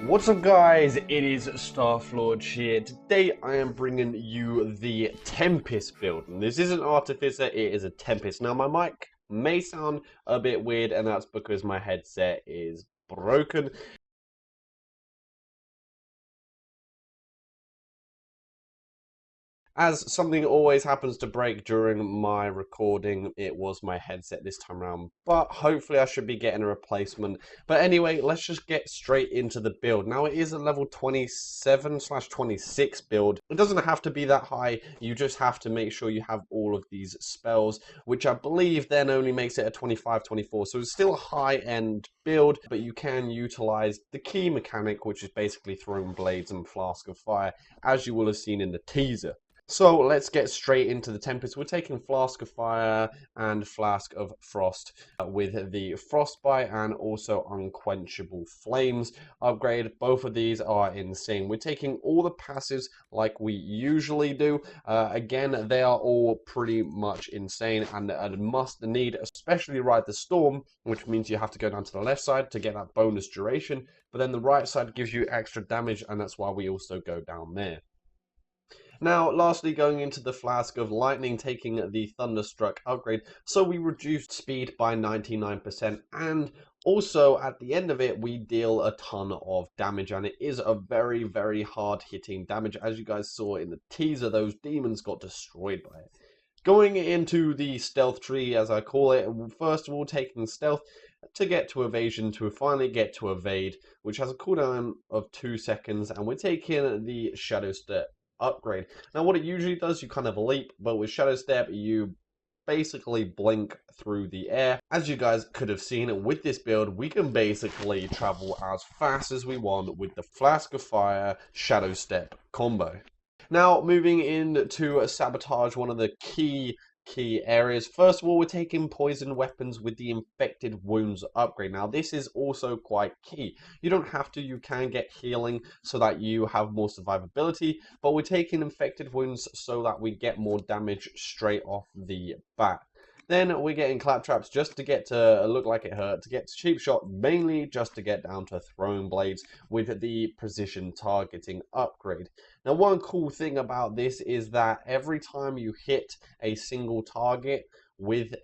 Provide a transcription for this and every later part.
What's up guys, it is Starflord here. Today I am bringing you the Tempest build. And this isn't Artificer, it is a Tempest. Now my mic may sound a bit weird and that's because my headset is broken. As something always happens to break during my recording, it was my headset this time around, but hopefully I should be getting a replacement. But anyway, let's just get straight into the build. Now it is a level 27/26 build. It doesn't have to be that high, you just have to make sure you have all of these spells, which I believe then only makes it a 25/24. So it's still a high-end build, but you can utilize the key mechanic, which is basically throwing blades and flask of fire, as you will have seen in the teaser. So let's get straight into the Tempest. We're taking Flask of Fire and Flask of Frost with the Frostbite and also Unquenchable Flames upgrade. Both of these are insane. We're taking all the passives like we usually do. Again, they are all pretty much insane and a must need, especially Ride the Storm, which means you have to go down to the left side to get that bonus duration. But then the right side gives you extra damage, and that's why we also go down there. Now, lastly, going into the Flask of Lightning, taking the Thunderstruck upgrade, so we reduced speed by 99%, and also at the end of it, we deal a ton of damage, and it is a very, very hard-hitting damage. As you guys saw in the teaser, those demons got destroyed by it. Going into the stealth tree, as I call it, first of all, taking stealth to get to evasion, to finally get to evade, which has a cooldown of 2 seconds, and we're taking the Shadow Step upgrade. Now what it usually does, you kind of leap, but with Shadow Step you basically blink through the air. As you guys could have seen with this build, we can basically travel as fast as we want with the Flask of Fire Shadow Step combo. Now moving into Sabotage, one of the key areas. First of all, we're taking poison weapons with the infected wounds upgrade. Now this is also quite key. You don't have to, you can get healing so that you have more survivability, but we're taking infected wounds so that we get more damage straight off the bat. Then we're getting claptraps just to get to look like it hurt, to get to cheap shot, mainly just to get down to throwing blades with the precision targeting upgrade. Now one cool thing about this is that every time you hit a single target with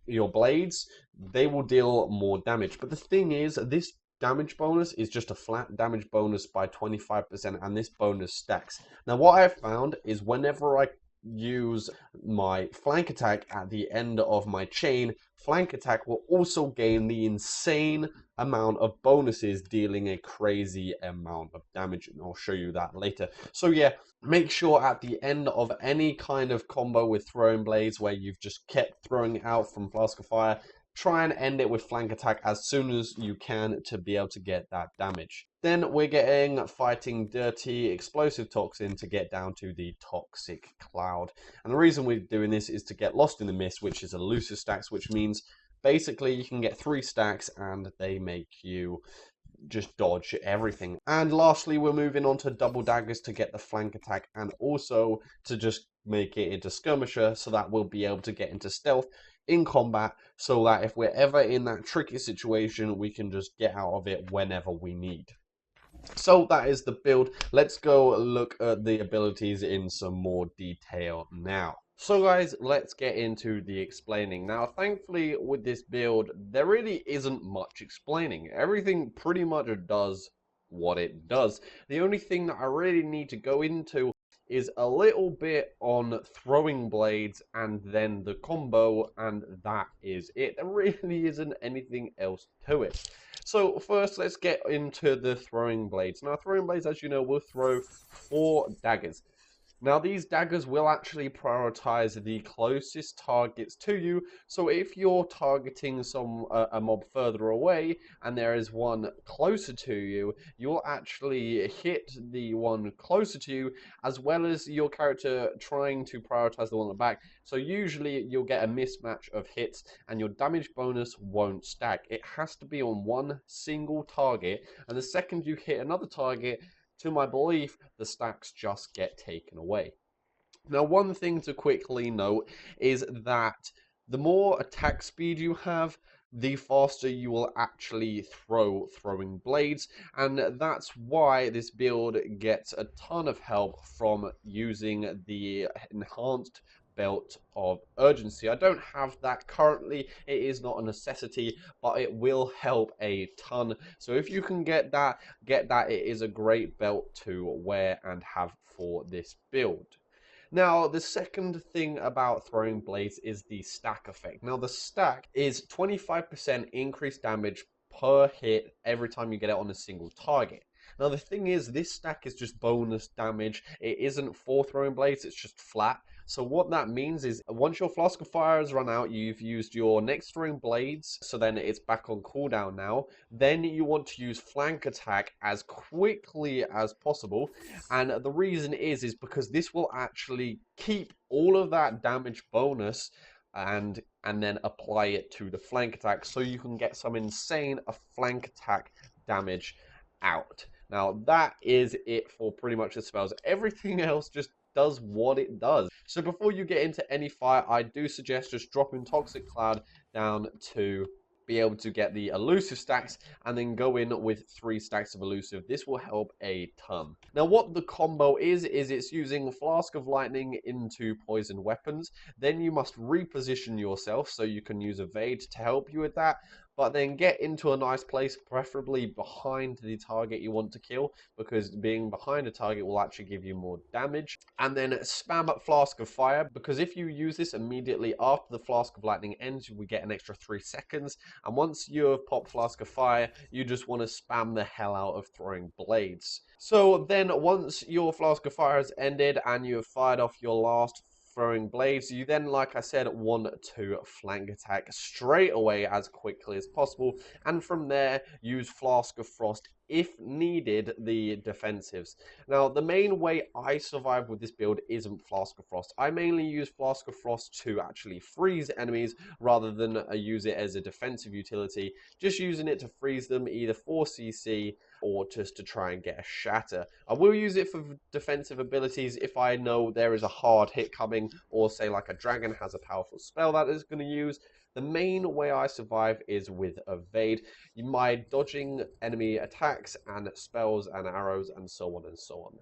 your blades, they will deal more damage. But the thing is, this damage bonus is just a flat damage bonus by 25%, and this bonus stacks. Now what I've found is whenever I use my flank attack at the end of my chain, flank attack will also gain the insane amount of bonuses, dealing a crazy amount of damage, and I'll show you that later. So yeah, make sure at the end of any kind of combo with throwing blades where you've just kept throwing out from Flask of Fire, try and end it with flank attack as soon as you can to be able to get that damage. Then we're getting Fighting Dirty Explosive Toxin to get down to the Toxic Cloud. And the reason we're doing this is to get Lost in the Mist, which is elusive stacks, which means basically you can get 3 stacks and they make you just dodge everything. And lastly, we're moving on to Double Daggers to get the flank attack and also to just make it into Skirmisher so that we'll be able to get into stealth in combat, so that if we're ever in that tricky situation, we can just get out of it whenever we need. So that is the build. Let's go look at the abilities in some more detail now. So guys, let's get into the explaining. Now, thankfully with this build, there really isn't much explaining. Everything pretty much does what it does. The only thing that I really need to go into is a little bit on throwing blades and then the combo, and that is it. There really isn't anything else to it. So first, let's get into the throwing blades. Now, throwing blades, as you know, will throw 4 daggers. Now, these daggers will actually prioritize the closest targets to you. So if you're targeting a mob further away and there is one closer to you, you'll actually hit the one closer to you, as well as your character trying to prioritize the one at the back. So usually you'll get a mismatch of hits and your damage bonus won't stack. It has to be on one single target, and the second you hit another target, to my belief, the stacks just get taken away. Now, one thing to quickly note is that the more attack speed you have, the faster you will actually throw throwing blades, and that's why this build gets a ton of help from using the enhanced belt of urgency. I don't have that currently, it is not a necessity, but it will help a ton. So if you can get that, it is a great belt to wear and have for this build. Now, the second thing about throwing blades is the stack effect. Now, the stack is 25% increased damage per hit every time you get it on a single target. Now, the thing is, this stack is just bonus damage. It isn't for throwing blades, it's just flat. So what that means is once your Flask of Fire has run out, you've used your next throwing blades, so then it's back on cooldown now. Then you want to use Flank Attack as quickly as possible. And the reason is because this will actually keep all of that damage bonus and then apply it to the flank attack, so you can get some insane flank attack damage out. Now that is it for pretty much the spells. Everything else just does what it does. So before you get into any fight, I do suggest just dropping Toxic Cloud down to be able to get the elusive stacks and then go in with 3 stacks of elusive. This will help a ton. Now what the combo is it's using Flask of Lightning into poison weapons. Then you must reposition yourself so you can use Evade to help you with that, but then get into a nice place, preferably behind the target you want to kill, because being behind a target will actually give you more damage. And then spam up Flask of Fire, because if you use this immediately after the Flask of Lightning ends, we get an extra 3 seconds. And once you have popped Flask of Fire, you just want to spam the hell out of throwing blades. So then once your Flask of Fire has ended and you have fired off your last throwing blades, you then, like I said, want to flank attack straight away as quickly as possible, and from there use Flask of Frost if needed, the defensives. Now the main way I survive with this build isn't Flask of Frost. I mainly use Flask of Frost to actually freeze enemies rather than use it as a defensive utility, just using it to freeze them either for CC or just to try and get a shatter. I will use it for defensive abilities if I know there is a hard hit coming, or say like a dragon has a powerful spell that it's going to use. The main way I survive is with Evade, my dodging enemy attacks and spells and arrows and so on and so on.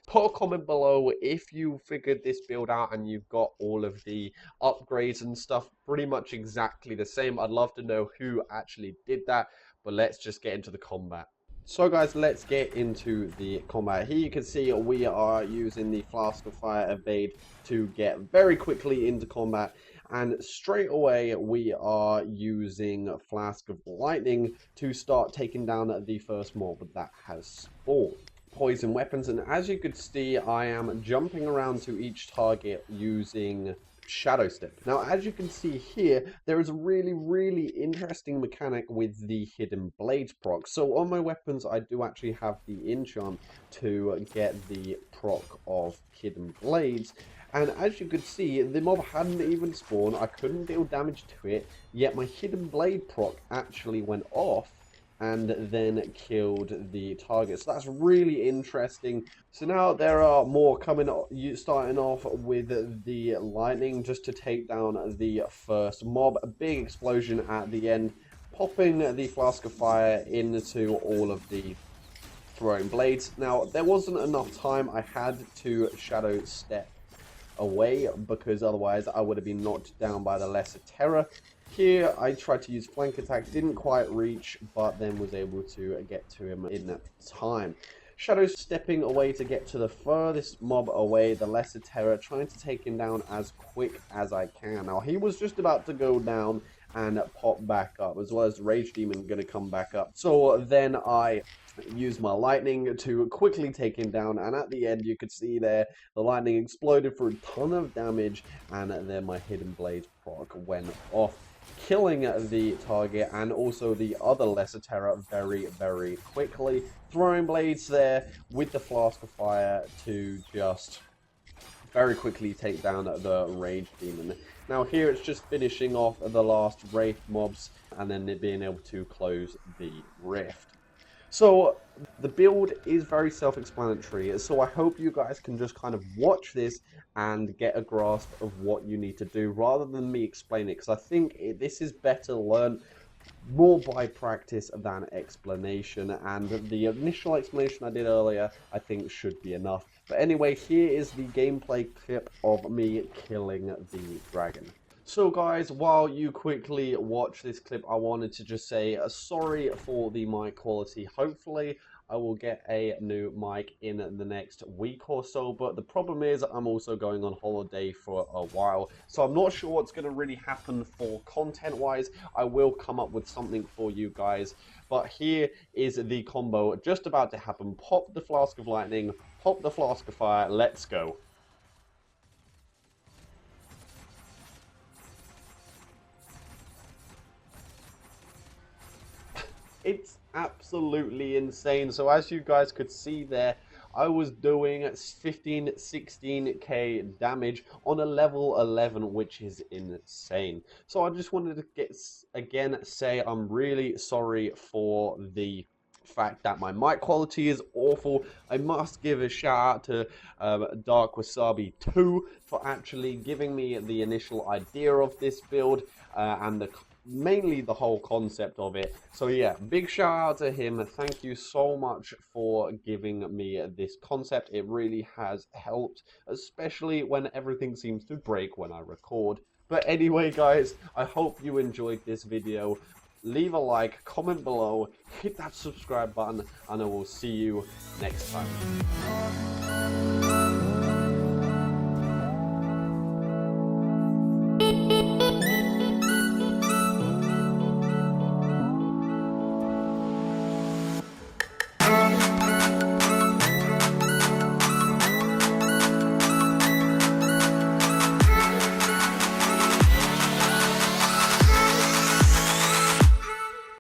Put a comment below if you figured this build out and you've got all of the upgrades and stuff pretty much exactly the same. I'd love to know who actually did that, but let's just get into the combat. So guys, let's get into the combat. Here you can see we are using the Flask of Fire Evade to get very quickly into combat. And straight away, we are using Flask of Lightning to start taking down the first mob that has spawned. Poison weapons, and as you could see, I am jumping around to each target using Shadow Step. Now, as you can see here, there is a really interesting mechanic with the Hidden Blades proc. So on my weapons, I do actually have the enchant to get the proc of Hidden Blades. And as you could see, the mob hadn't even spawned, I couldn't deal damage to it, yet my Hidden Blade proc actually went off and then killed the target. So that's really interesting. So now there are more coming, starting off with the lightning just to take down the first mob. A big explosion at the end, popping the Flask of Fire into all of the throwing blades. Now there wasn't enough time, I had to Shadow Step away because otherwise I would have been knocked down by the Lesser Terror. Here I tried to use flank attack, didn't quite reach, but then was able to get to him in that time. Shadow stepping away to get to the furthest mob away, the Lesser Terror, trying to take him down as quick as I can. Now he was just about to go down and pop back up, as well as the Rage Demon going to come back up. So then I used my lightning to quickly take him down, and at the end you could see there the lightning exploded for a ton of damage, and then my Hidden Blades proc went off, killing the target and also the other Lesser Terror very quickly. Throwing blades there with the Flask of Fire to just very quickly take down the Rage Demon. Now here it's just finishing off the last Wraith mobs and then being able to close the Rift. So the build is very self-explanatory, so I hope you guys can just kind of watch this and get a grasp of what you need to do rather than me explain it, because I think this is better learned more by practice than explanation, and the initial explanation I did earlier I think should be enough. But anyway, here is the gameplay clip of me killing the dragon. So guys, while you quickly watch this clip, I wanted to just say sorry for the mic quality. Hopefully I will get a new mic in the next week or so, but the problem is I'm also going on holiday for a while, so I'm not sure what's going to really happen for content wise. I will come up with something for you guys, but here is the combo just about to happen. Pop the Flask of Lightning, pop the Flask of Fire, let's go. It's absolutely insane. So as you guys could see there, I was doing 16k damage on a level 11, which is insane. So I just wanted to say I'm really sorry for the fact that my mic quality is awful. I must give a shout out to Dark Wasabi 2 for actually giving me the initial idea of this build and mainly the whole concept of it. So yeah, big shout out to him. Thank you so much for giving me this concept. It really has helped, especially when everything seems to break when I record. But anyway guys, I hope you enjoyed this video. Leave a like, comment below, hit that subscribe button, and I will see you next time.